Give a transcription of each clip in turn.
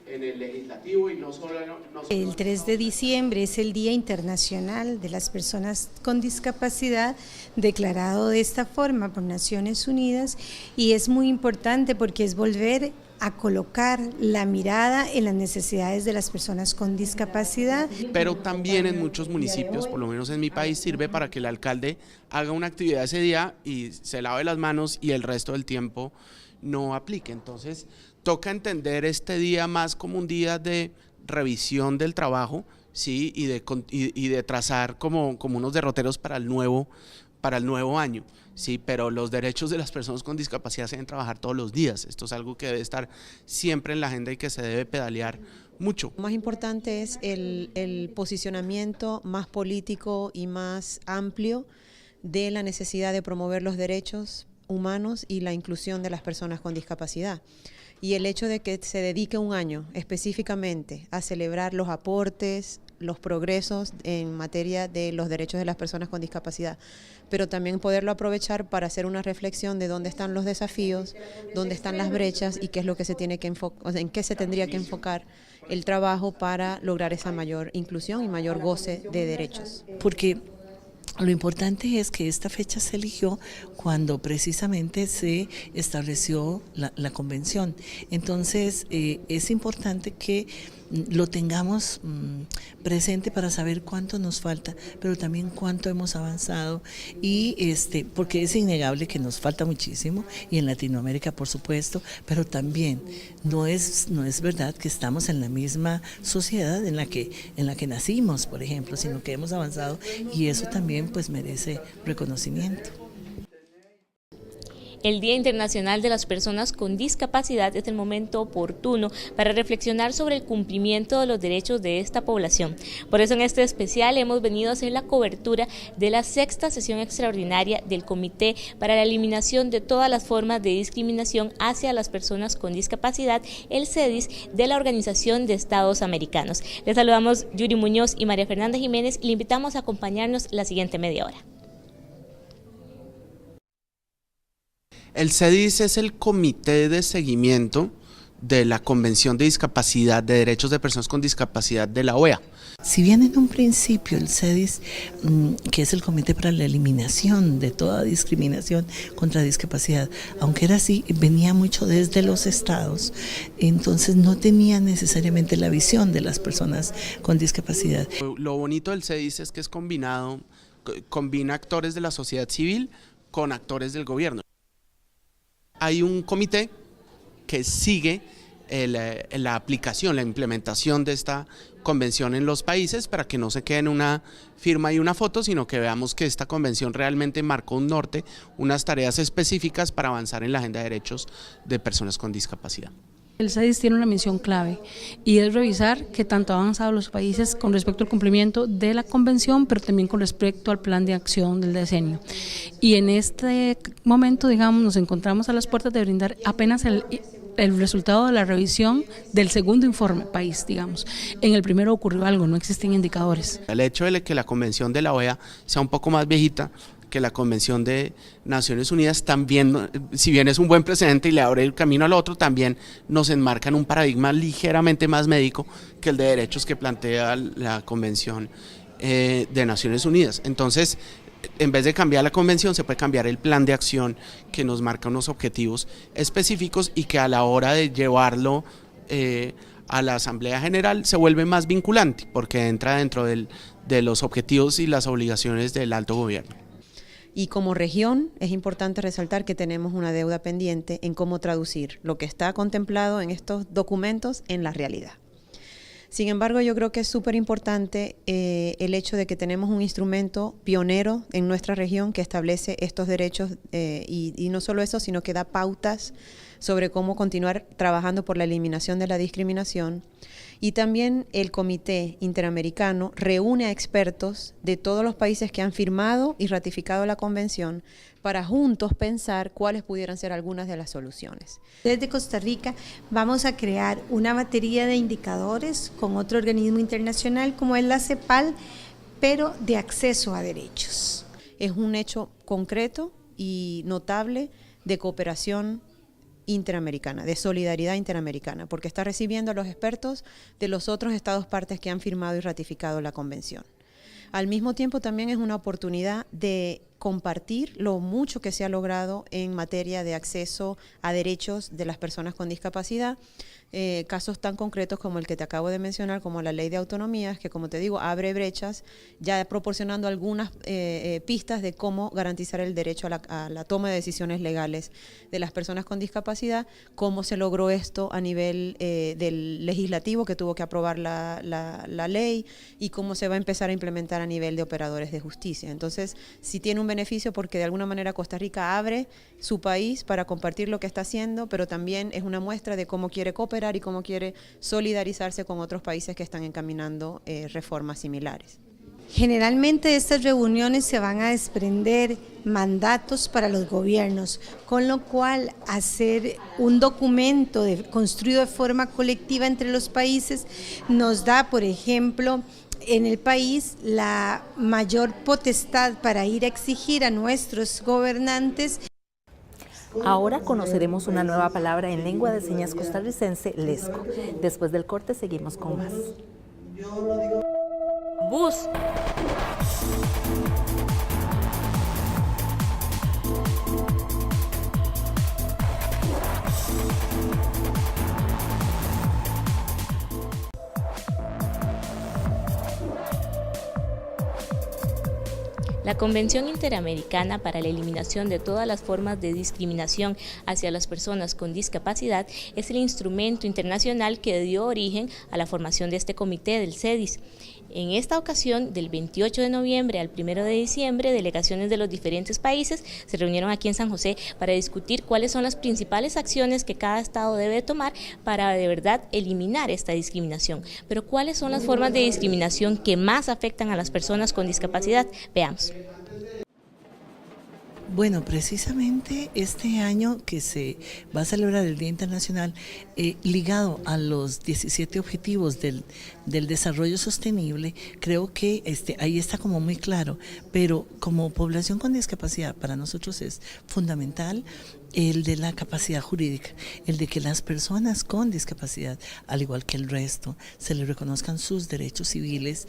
En el legislativo y no solo el 3 de diciembre es el Día Internacional de las Personas con Discapacidad, declarado de esta forma por Naciones Unidas, y es muy importante porque es volver a colocar la mirada en las necesidades de las personas con discapacidad. Pero también en muchos municipios, por lo menos en mi país, sirve para que el alcalde haga una actividad ese día y se lave las manos y el resto del tiempo no aplique. Entonces toca entender este día más como un día de revisión del trabajo, ¿sí? y de trazar como unos derroteros para el nuevo año, ¿sí? Pero los derechos de las personas con discapacidad se deben trabajar todos los días. Esto es algo que debe estar siempre en la agenda y que se debe pedalear mucho. Lo más importante es el posicionamiento más político y más amplio de la necesidad de promover los derechos humanos y la inclusión de las personas con discapacidad. Y el hecho de que se dedique un año específicamente a celebrar los aportes, los progresos en materia de los derechos de las personas con discapacidad, pero también poderlo aprovechar para hacer una reflexión de dónde están los desafíos, dónde están las brechas y qué es lo que se tiene que en qué se tendría que enfocar el trabajo para lograr esa mayor inclusión y mayor goce de derechos. Porque lo importante es que esta fecha se eligió cuando precisamente se estableció la convención. Entonces es importante que lo tengamos presente para saber cuánto nos falta, pero también cuánto hemos avanzado, y porque es innegable que nos falta muchísimo, y en Latinoamérica por supuesto, pero también no es verdad que estamos en la misma sociedad en la que nacimos, por ejemplo, sino que hemos avanzado, y eso también pues merece reconocimiento. El Día Internacional de las Personas con Discapacidad es el momento oportuno para reflexionar sobre el cumplimiento de los derechos de esta población. Por eso en este especial hemos venido a hacer la cobertura de la 6ª sesión extraordinaria del Comité para la Eliminación de todas las formas de discriminación hacia las personas con discapacidad, el CEDIS, de la Organización de Estados Americanos. Les saludamos Yuri Muñoz y María Fernanda Jiménez y le invitamos a acompañarnos la siguiente media hora. El CEDIS es el Comité de Seguimiento de la Convención de Discapacidad, de Derechos de Personas con Discapacidad de la OEA. Si bien en un principio el CEDIS, que es el Comité para la Eliminación de toda discriminación contra discapacidad, aunque era así, venía mucho desde los estados, entonces no tenía necesariamente la visión de las personas con discapacidad. Lo bonito del CEDIS es que es combina actores de la sociedad civil con actores del gobierno. Hay un comité que sigue la aplicación, la implementación de esta convención en los países para que no se quede en una firma y una foto, sino que veamos que esta convención realmente marcó un norte, unas tareas específicas para avanzar en la agenda de derechos de personas con discapacidad. El CEDIS tiene una misión clave y es revisar qué tanto han avanzado los países con respecto al cumplimiento de la convención, pero también con respecto al plan de acción del decenio. Y en este momento, digamos, nos encontramos a las puertas de brindar apenas el resultado de la revisión del segundo informe país, digamos. En el primero ocurrió algo, no existen indicadores. El hecho de que la convención de la OEA sea un poco más viejita que la Convención de Naciones Unidas también, si bien es un buen precedente y le abre el camino al otro, también nos enmarca en un paradigma ligeramente más médico que el de derechos que plantea la Convención de Naciones Unidas. Entonces, en vez de cambiar la convención, se puede cambiar el plan de acción que nos marca unos objetivos específicos y que a la hora de llevarlo a la Asamblea General se vuelve más vinculante, porque entra dentro de los objetivos y las obligaciones del alto gobierno. Y como región es importante resaltar que tenemos una deuda pendiente en cómo traducir lo que está contemplado en estos documentos en la realidad. Sin embargo, yo creo que es súper importante el hecho de que tenemos un instrumento pionero en nuestra región que establece estos derechos y no solo eso, sino que da pautas sobre cómo continuar trabajando por la eliminación de la discriminación. Y también el Comité Interamericano reúne a expertos de todos los países que han firmado y ratificado la convención para juntos pensar cuáles pudieran ser algunas de las soluciones. Desde Costa Rica vamos a crear una batería de indicadores con otro organismo internacional como es la CEPAL, pero de acceso a derechos. Es un hecho concreto y notable de cooperación interamericana, de solidaridad interamericana, porque está recibiendo a los expertos de los otros estados partes que han firmado y ratificado la convención. Al mismo tiempo también es una oportunidad de compartir lo mucho que se ha logrado en materia de acceso a derechos de las personas con discapacidad, casos tan concretos como el que te acabo de mencionar, como la ley de autonomías, que como te digo, abre brechas, ya proporcionando algunas pistas de cómo garantizar el derecho a la toma de decisiones legales de las personas con discapacidad, cómo se logró esto a nivel del legislativo que tuvo que aprobar la ley y cómo se va a empezar a implementar a nivel de operadores de justicia. Entonces, sí tiene un beneficio porque de alguna manera Costa Rica abre su país para compartir lo que está haciendo, pero también es una muestra de cómo quiere cooperar y cómo quiere solidarizarse con otros países que están encaminando reformas similares. Generalmente de estas reuniones se van a desprender mandatos para los gobiernos, con lo cual hacer un documento construido de forma colectiva entre los países nos da, por ejemplo, en el país la mayor potestad para ir a exigir a nuestros gobernantes. Ahora conoceremos una nueva palabra en lengua de señas costarricense, lesco. Después del corte seguimos con más. Bus. La Convención Interamericana para la Eliminación de todas las formas de discriminación hacia las personas con discapacidad es el instrumento internacional que dio origen a la formación de este comité del CEDIS. En esta ocasión, del 28 de noviembre al 1 de diciembre, delegaciones de los diferentes países se reunieron aquí en San José para discutir cuáles son las principales acciones que cada estado debe tomar para de verdad eliminar esta discriminación. Pero ¿cuáles son las formas de discriminación que más afectan a las personas con discapacidad? Veamos. Bueno, precisamente este año que se va a celebrar el Día Internacional, ligado a los 17 objetivos del desarrollo sostenible, creo que ahí está como muy claro, pero como población con discapacidad para nosotros es fundamental el de la capacidad jurídica, el de que las personas con discapacidad, al igual que el resto, se les reconozcan sus derechos civiles,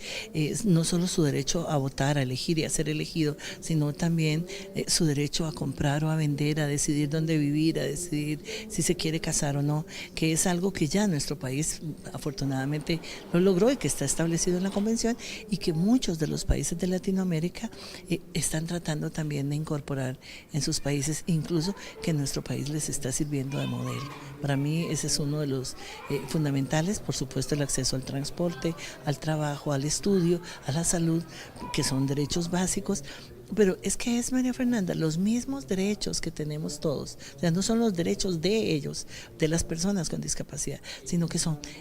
no solo su derecho a votar, a elegir y a ser elegido, sino también su derecho a comprar o a vender, a decidir dónde vivir, a decidir si se quiere casar o no, que es algo que ya nuestro país afortunadamente lo logró y que está establecido en la Convención y que muchos de los países de Latinoamérica están tratando también de incorporar en sus países, incluso que nuestro país les está sirviendo de modelo. Para mí ese es uno de los fundamentales, por supuesto el acceso al transporte, al trabajo, al estudio, a la salud, que son derechos básicos. Pero es que es, María Fernanda, los mismos derechos que tenemos todos, o sea, no son los derechos de ellos, de las personas con discapacidad, sino que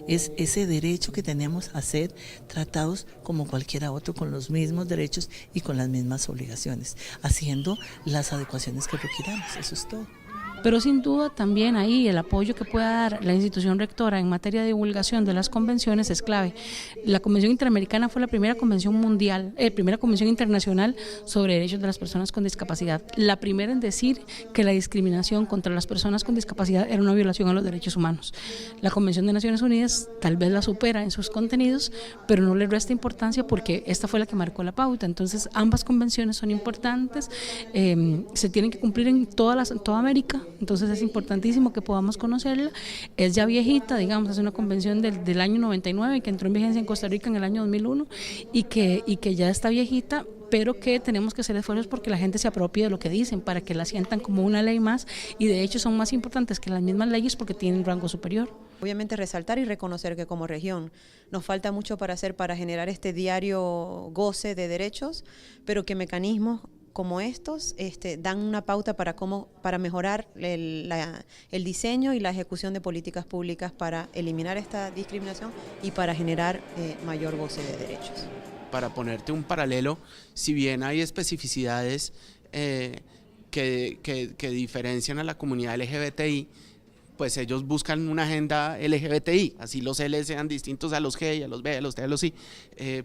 es ese derecho que tenemos a ser tratados como cualquiera otro, con los mismos derechos y con las mismas obligaciones, haciendo las adecuaciones que requiramos, eso es todo. Pero sin duda también ahí el apoyo que pueda dar la institución rectora en materia de divulgación de las convenciones es clave. La Convención Interamericana fue la primera convención mundial, primera convención internacional sobre derechos de las personas con discapacidad. La primera en decir que la discriminación contra las personas con discapacidad era una violación a los derechos humanos. La Convención de Naciones Unidas tal vez la supera en sus contenidos, pero no le resta importancia porque esta fue la que marcó la pauta. Entonces ambas convenciones son importantes, se tienen que cumplir en toda América. Entonces es importantísimo que podamos conocerla. Es ya viejita, digamos, es una convención del año 99 que entró en vigencia en Costa Rica en el año 2001 y que ya está viejita, pero que tenemos que hacer esfuerzos porque la gente se apropie de lo que dicen, para que la sientan como una ley más, y de hecho son más importantes que las mismas leyes porque tienen rango superior. Obviamente resaltar y reconocer que como región nos falta mucho para hacer para generar este diario goce de derechos, pero que mecanismos como estos dan una pauta para mejorar el diseño y la ejecución de políticas públicas para eliminar esta discriminación y para generar mayor goce de derechos. Para ponerte un paralelo, si bien hay especificidades que diferencian a la comunidad LGBTI, pues ellos buscan una agenda LGBTI, así los L sean distintos a los G, a los B, a los T, a los I,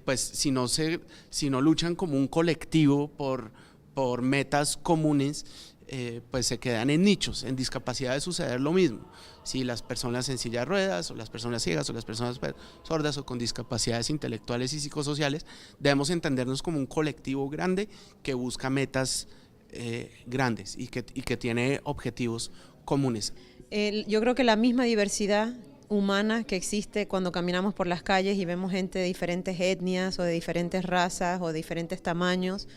pues si no luchan como un colectivo por metas comunes, pues se quedan en nichos. En discapacidad de suceder lo mismo. Si las personas en silla de ruedas, o las personas ciegas, o las personas sordas, o con discapacidades intelectuales y psicosociales, debemos entendernos como un colectivo grande que busca metas grandes y que tiene objetivos comunes. Yo creo que la misma diversidad humana que existe cuando caminamos por las calles y vemos gente de diferentes etnias o de diferentes razas o de diferentes tamaños,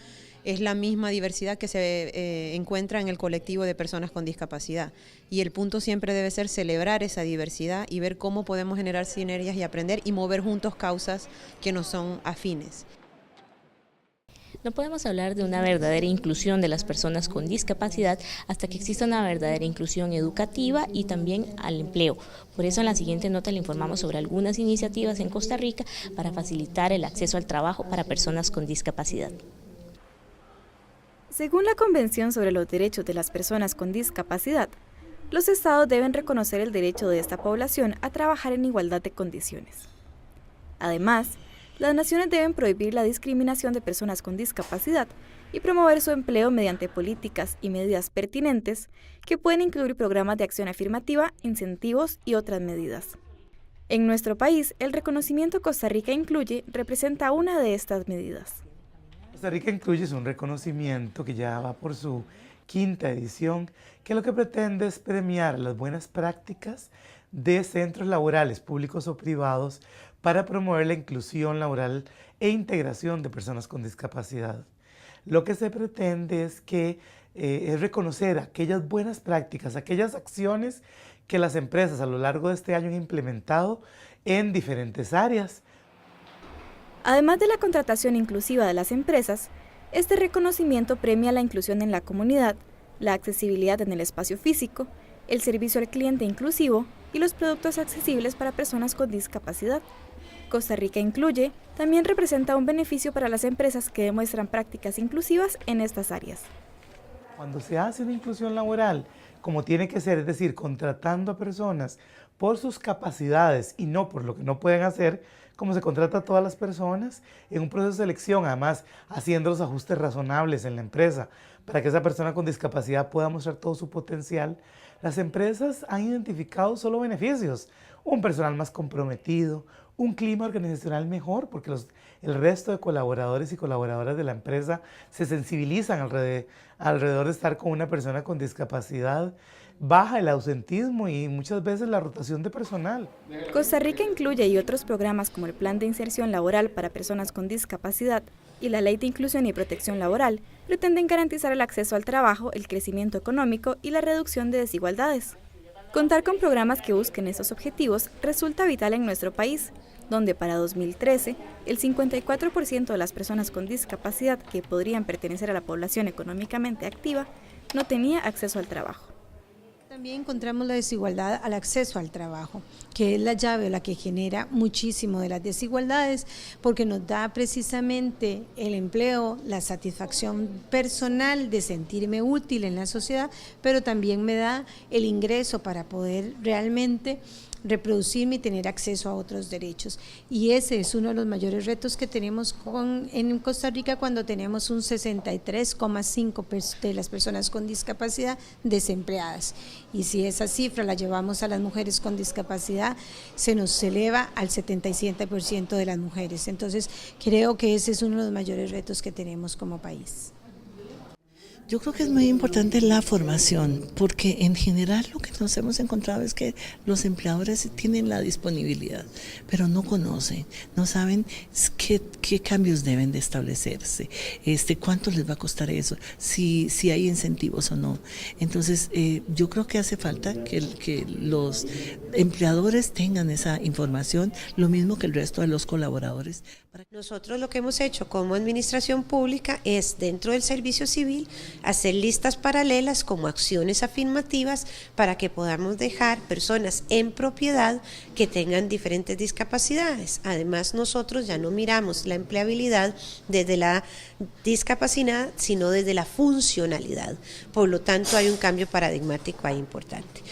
es la misma diversidad que se encuentra en el colectivo de personas con discapacidad. Y el punto siempre debe ser celebrar esa diversidad y ver cómo podemos generar sinergias y aprender y mover juntos causas que nos son afines. No podemos hablar de una verdadera inclusión de las personas con discapacidad hasta que exista una verdadera inclusión educativa y también al empleo. Por eso en la siguiente nota le informamos sobre algunas iniciativas en Costa Rica para facilitar el acceso al trabajo para personas con discapacidad. Según la Convención sobre los Derechos de las Personas con Discapacidad, los estados deben reconocer el derecho de esta población a trabajar en igualdad de condiciones. Además, las naciones deben prohibir la discriminación de personas con discapacidad y promover su empleo mediante políticas y medidas pertinentes que pueden incluir programas de acción afirmativa, incentivos y otras medidas. En nuestro país, el reconocimiento Costa Rica Incluye representa una de estas medidas. Costa Rica Incluye es un reconocimiento que ya va por su 5ª edición, que lo que pretende es premiar las buenas prácticas de centros laborales públicos o privados para promover la inclusión laboral e integración de personas con discapacidad. Lo que se pretende es reconocer aquellas buenas prácticas, aquellas acciones que las empresas a lo largo de este año han implementado en diferentes áreas. Además de la contratación inclusiva de las empresas, este reconocimiento premia la inclusión en la comunidad, la accesibilidad en el espacio físico, el servicio al cliente inclusivo y los productos accesibles para personas con discapacidad. Costa Rica Incluye también representa un beneficio para las empresas que demuestran prácticas inclusivas en estas áreas. Cuando se hace una inclusión laboral, como tiene que ser, es decir, contratando a personas por sus capacidades y no por lo que no pueden hacer, como se contrata a todas las personas en un proceso de selección, además haciendo los ajustes razonables en la empresa para que esa persona con discapacidad pueda mostrar todo su potencial, las empresas han identificado solo beneficios: un personal más comprometido, un clima organizacional mejor, porque el resto de colaboradores y colaboradoras de la empresa se sensibilizan alrededor de estar con una persona con discapacidad, baja el ausentismo y muchas veces la rotación de personal. Costa Rica Incluye y otros programas como el Plan de Inserción Laboral para Personas con Discapacidad y la Ley de Inclusión y Protección Laboral pretenden garantizar el acceso al trabajo, el crecimiento económico y la reducción de desigualdades. Contar con programas que busquen esos objetivos resulta vital en nuestro país, donde para 2013 el 54% de las personas con discapacidad que podrían pertenecer a la población económicamente activa no tenía acceso al trabajo. También encontramos la desigualdad al acceso al trabajo, que es la llave o la que genera muchísimo de las desigualdades, porque nos da precisamente el empleo, la satisfacción personal de sentirme útil en la sociedad, pero también me da el ingreso para poder realmente reproducirme y tener acceso a otros derechos. Y ese es uno de los mayores retos que tenemos en Costa Rica cuando tenemos un 63,5% de las personas con discapacidad desempleadas. Y si esa cifra la llevamos a las mujeres con discapacidad, se nos eleva al 77% de las mujeres. Entonces, creo que ese es uno de los mayores retos que tenemos como país. Yo creo que es muy importante la formación, porque en general lo que nos hemos encontrado es que los empleadores tienen la disponibilidad, pero no conocen, no saben qué cambios deben de establecerse, cuánto les va a costar eso, si hay incentivos o no. Entonces, yo creo que hace falta que los empleadores tengan esa información, lo mismo que el resto de los colaboradores. Nosotros lo que hemos hecho como administración pública es, dentro del servicio civil, hacer listas paralelas como acciones afirmativas para que podamos dejar personas en propiedad que tengan diferentes discapacidades. Además, nosotros ya no miramos la empleabilidad desde la discapacidad, sino desde la funcionalidad. Por lo tanto, hay un cambio paradigmático ahí importante.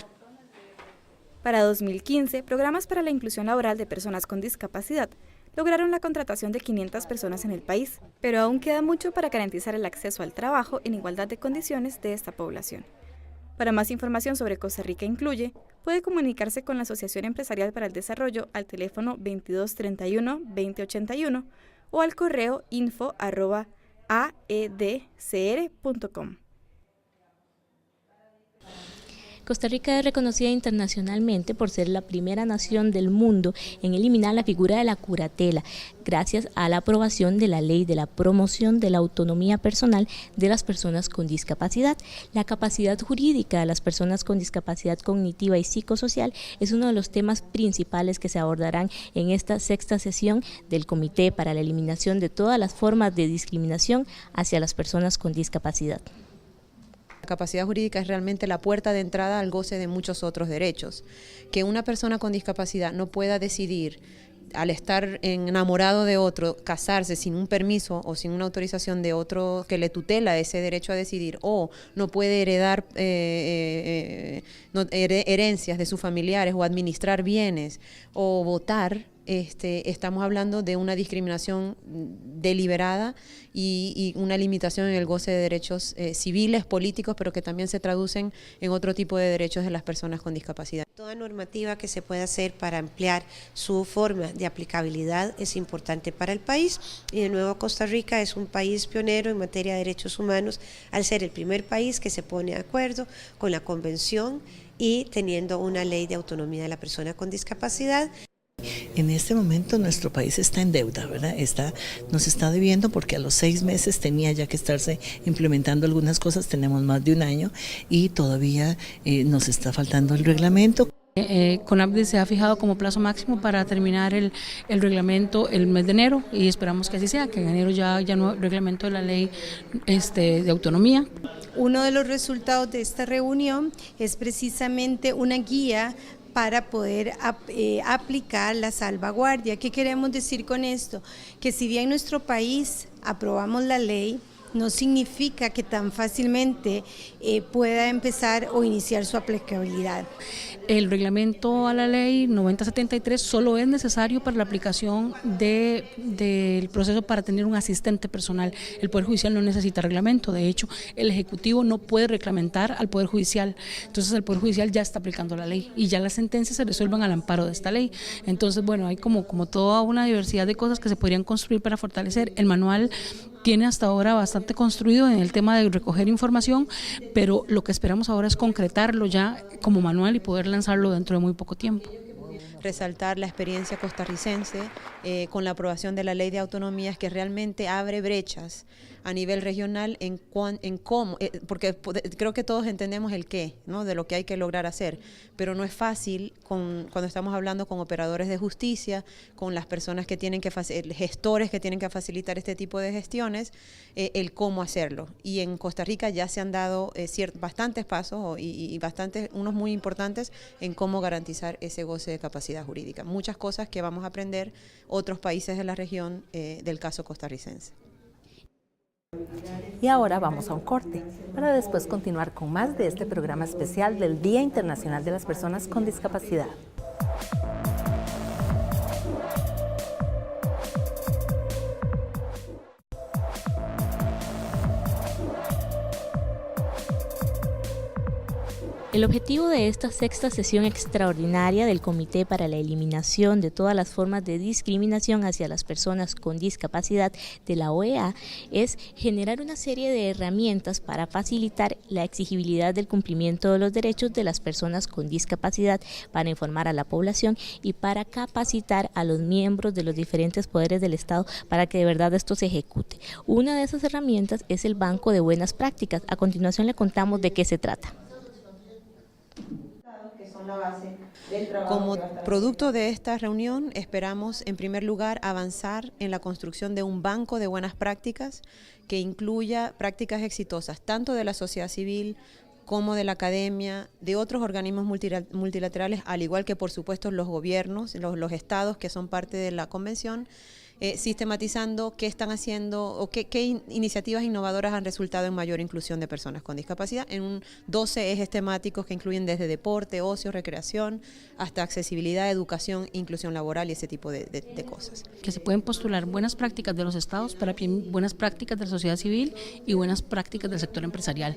Para 2015, programas para la inclusión laboral de personas con discapacidad lograron la contratación de 500 personas en el país, pero aún queda mucho para garantizar el acceso al trabajo en igualdad de condiciones de esta población. Para más información sobre Costa Rica Incluye, puede comunicarse con la Asociación Empresarial para el Desarrollo al teléfono 2231-2081 o al correo info@aedcr.com. Costa Rica es reconocida internacionalmente por ser la primera nación del mundo en eliminar la figura de la curatela, gracias a la aprobación de la Ley de la Promoción de la Autonomía Personal de las Personas con Discapacidad. La capacidad jurídica de las personas con discapacidad cognitiva y psicosocial es uno de los temas principales que se abordarán en esta 6ª sesión del Comité para la Eliminación de todas las formas de discriminación hacia las personas con discapacidad. La capacidad jurídica es realmente la puerta de entrada al goce de muchos otros derechos. Que una persona con discapacidad no pueda decidir, al estar enamorado de otro, casarse sin un permiso o sin una autorización de otro que le tutela ese derecho a decidir, o no puede heredar herencias de sus familiares o administrar bienes o votar, estamos hablando de una discriminación deliberada y una limitación en el goce de derechos civiles, políticos, pero que también se traducen en otro tipo de derechos de las personas con discapacidad. Toda normativa que se pueda hacer para ampliar su forma de aplicabilidad es importante para el país, y de nuevo Costa Rica es un país pionero en materia de derechos humanos al ser el primer país que se pone de acuerdo con la Convención y teniendo una ley de autonomía de la persona con discapacidad. En este momento nuestro país está en deuda, ¿verdad? Nos está debiendo porque a los 6 meses tenía ya que estarse implementando algunas cosas, tenemos más de un año y todavía nos está faltando el reglamento. CONAPDI se ha fijado como plazo máximo para terminar el reglamento el mes de enero y esperamos que así sea, que en enero ya no el reglamento de la ley de autonomía. Uno de los resultados de esta reunión es precisamente una guía para poder aplicar la salvaguardia. ¿Qué queremos decir con esto? Que si bien en nuestro país aprobamos la ley, no significa que tan fácilmente pueda empezar o iniciar su aplicabilidad. El reglamento a la ley 9073 solo es necesario para la aplicación del proceso para tener un asistente personal. El Poder Judicial no necesita reglamento, de hecho el Ejecutivo no puede reglamentar al Poder Judicial, entonces el Poder Judicial ya está aplicando la ley y ya las sentencias se resuelven al amparo de esta ley. Entonces bueno, hay como toda una diversidad de cosas que se podrían construir para fortalecer. El manual tiene hasta ahora bastante construido en el tema de recoger información, pero lo que esperamos ahora es concretarlo ya como manual y poder lanzarlo dentro de muy poco tiempo. Resaltar la experiencia costarricense con la aprobación de la Ley de Autonomías, que realmente abre brechas a nivel regional en cómo, porque creo que todos entendemos el qué, ¿no?, de lo que hay que lograr hacer, pero no es fácil cuando estamos hablando con operadores de justicia, con las personas que tienen que gestores que tienen que facilitar este tipo de gestiones, el cómo hacerlo. Y en Costa Rica ya se han dado bastantes pasos y unos muy importantes en cómo garantizar ese goce de capacidad jurídica. Muchas cosas que vamos a aprender otros países de la región del caso costarricense. Y ahora vamos a un corte, para después continuar con más de este programa especial del Día Internacional de las Personas con Discapacidad. El objetivo de esta sexta sesión extraordinaria del Comité para la Eliminación de todas las formas de discriminación hacia las personas con discapacidad de la OEA es generar una serie de herramientas para facilitar la exigibilidad del cumplimiento de los derechos de las personas con discapacidad, para informar a la población y para capacitar a los miembros de los diferentes poderes del Estado para que de verdad esto se ejecute. Una de esas herramientas es el Banco de Buenas Prácticas. A continuación le contamos de qué se trata. Como producto de esta reunión esperamos en primer lugar avanzar en la construcción de un banco de buenas prácticas que incluya prácticas exitosas tanto de la sociedad civil como de la academia, de otros organismos multilaterales, al igual que por supuesto los gobiernos, los estados que son parte de la convención, sistematizando qué están haciendo o qué iniciativas innovadoras han resultado en mayor inclusión de personas con discapacidad en 12 ejes temáticos que incluyen desde deporte, ocio, recreación, hasta accesibilidad, educación, inclusión laboral y ese tipo de cosas. Que se pueden postular buenas prácticas de los estados, para buenas prácticas de la sociedad civil y buenas prácticas del sector empresarial.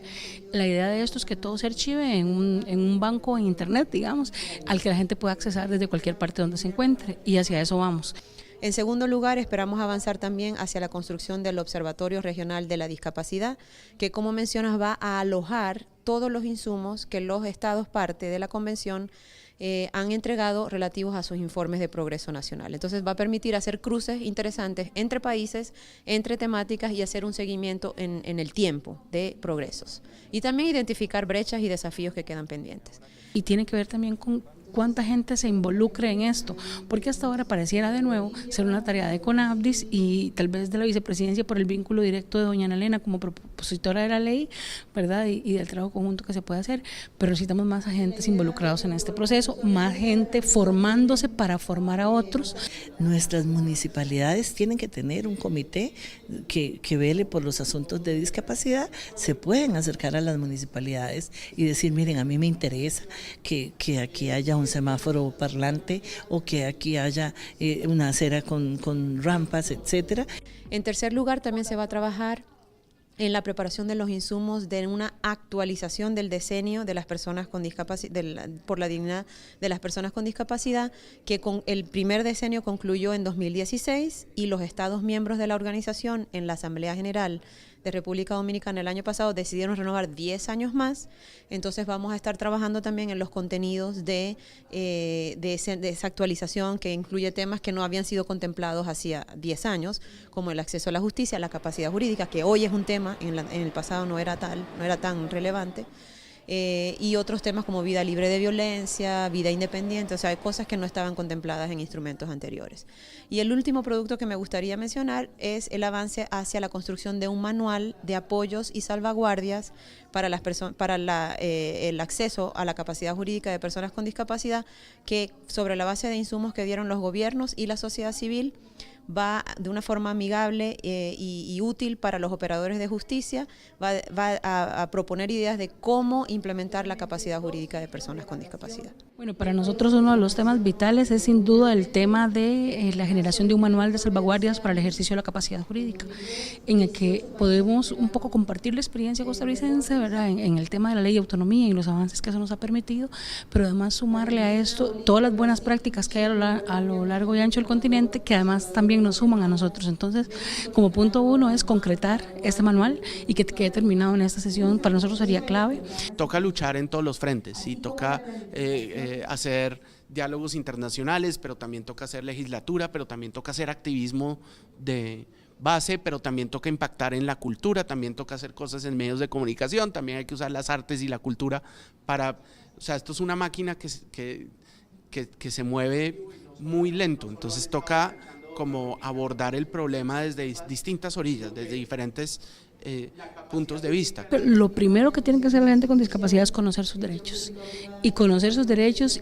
La idea de esto es que todo se archive en un banco en internet, digamos, al que la gente pueda accesar desde cualquier parte donde se encuentre, y hacia eso vamos. En segundo lugar, esperamos avanzar también hacia la construcción del Observatorio Regional de la Discapacidad, que como mencionas va a alojar todos los insumos que los estados parte de la convención han entregado relativos a sus informes de progreso nacional. Entonces va a permitir hacer cruces interesantes entre países, entre temáticas y hacer un seguimiento en el tiempo de progresos. Y también identificar brechas y desafíos que quedan pendientes. Y tiene que ver también con cuánta gente se involucre en esto, porque hasta ahora pareciera de nuevo ser una tarea de CONADIS y tal vez de la vicepresidencia por el vínculo directo de doña Ana Elena como propositora de la ley, ¿verdad? Y del trabajo conjunto que se puede hacer, pero necesitamos más agentes involucrados en este proceso, más gente formándose para formar a otros. Nuestras municipalidades tienen que tener un comité que vele por los asuntos de discapacidad. Se pueden acercar a las municipalidades y decir, miren, a mí me interesa que aquí haya un semáforo parlante o que aquí haya una acera con rampas, etcétera. En tercer lugar, también se va a trabajar en la preparación de los insumos de una actualización del decenio de las personas con discapacidad, por la dignidad de las personas con discapacidad, que con el primer decenio concluyó en 2016 y los estados miembros de la organización en la Asamblea General de República Dominicana el año pasado decidieron renovar 10 años más. Entonces vamos a estar trabajando también en los contenidos de esa actualización, que incluye temas que no habían sido contemplados hacía 10 años, como el acceso a la justicia, la capacidad jurídica, que hoy es un tema, en el pasado no era tan relevante. Y otros temas como vida libre de violencia, vida independiente, o sea, hay cosas que no estaban contempladas en instrumentos anteriores. Y el último producto que me gustaría mencionar es el avance hacia la construcción de un manual de apoyos y salvaguardias para el acceso a la capacidad jurídica de personas con discapacidad, que sobre la base de insumos que dieron los gobiernos y la sociedad civil va de una forma amigable y útil para los operadores de justicia, va a proponer ideas de cómo implementar la capacidad jurídica de personas con discapacidad. Bueno, para nosotros uno de los temas vitales es sin duda el tema de la generación de un manual de salvaguardias para el ejercicio de la capacidad jurídica, en el que podemos un poco compartir la experiencia costarricense, ¿verdad?, en el tema de la ley de autonomía y los avances que eso nos ha permitido, pero además sumarle a esto todas las buenas prácticas que hay a lo largo y ancho del continente, que además también nos suman a nosotros. Entonces, como punto uno es concretar este manual y que quede terminado en esta sesión. Para nosotros sería clave. Toca luchar en todos los frentes y toca hacer diálogos internacionales, pero también toca hacer legislatura, pero también toca hacer activismo de base, pero también toca impactar en la cultura, también toca hacer cosas en medios de comunicación, también hay que usar las artes y la cultura para, o sea, esto es una máquina que se mueve muy lento, entonces toca como abordar el problema desde distintas orillas, desde diferentes puntos de vista. Lo primero que tiene que hacer la gente con discapacidad es conocer sus derechos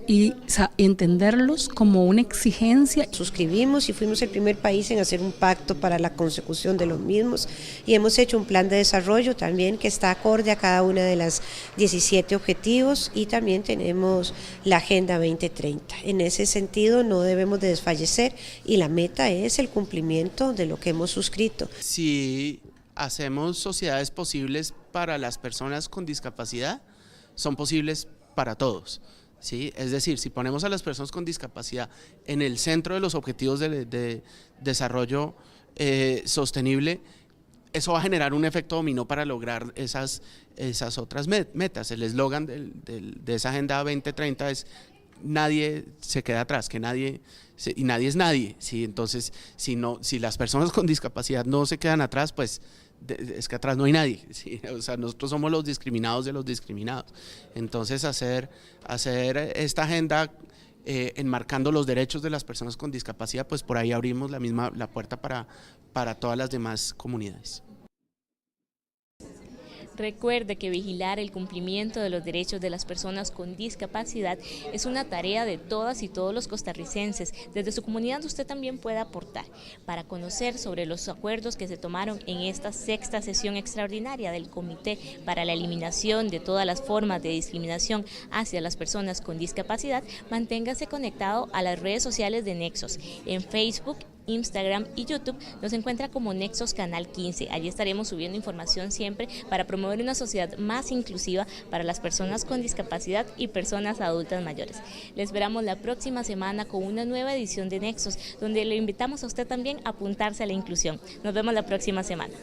y entenderlos como una exigencia. Suscribimos y fuimos el primer país en hacer un pacto para la consecución de los mismos y hemos hecho un plan de desarrollo también que está acorde a cada una de las 17 objetivos y también tenemos la Agenda 2030. En ese sentido no debemos de desfallecer y la meta es el cumplimiento de lo que hemos suscrito. Si hacemos sociedades posibles para las personas con discapacidad, son posibles para todos. ¿Sí? Es decir, si ponemos a las personas con discapacidad en el centro de los objetivos de desarrollo sostenible, eso va a generar un efecto dominó para lograr esas otras metas. El eslogan de esa Agenda 2030 es: nadie se queda atrás, y nadie es nadie, ¿sí? Entonces, si las personas con discapacidad no se quedan atrás, pues es que atrás no hay nadie, ¿sí? O sea, nosotros somos los discriminados de los discriminados. Entonces, hacer esta agenda enmarcando los derechos de las personas con discapacidad, pues por ahí abrimos la puerta para todas las demás comunidades. Recuerde que vigilar el cumplimiento de los derechos de las personas con discapacidad es una tarea de todas y todos los costarricenses. Desde su comunidad usted también puede aportar para conocer sobre los acuerdos que se tomaron en esta 6ª sesión extraordinaria del Comité para la Eliminación de todas las formas de discriminación hacia las personas con discapacidad. Manténgase conectado a las redes sociales de Nexos en Facebook, Instagram y YouTube. Nos encuentra como Nexos Canal 15. Allí estaremos subiendo información siempre para promover una sociedad más inclusiva para las personas con discapacidad y personas adultas mayores. Le esperamos la próxima semana con una nueva edición de Nexos, donde le invitamos a usted también a apuntarse a la inclusión. Nos vemos la próxima semana.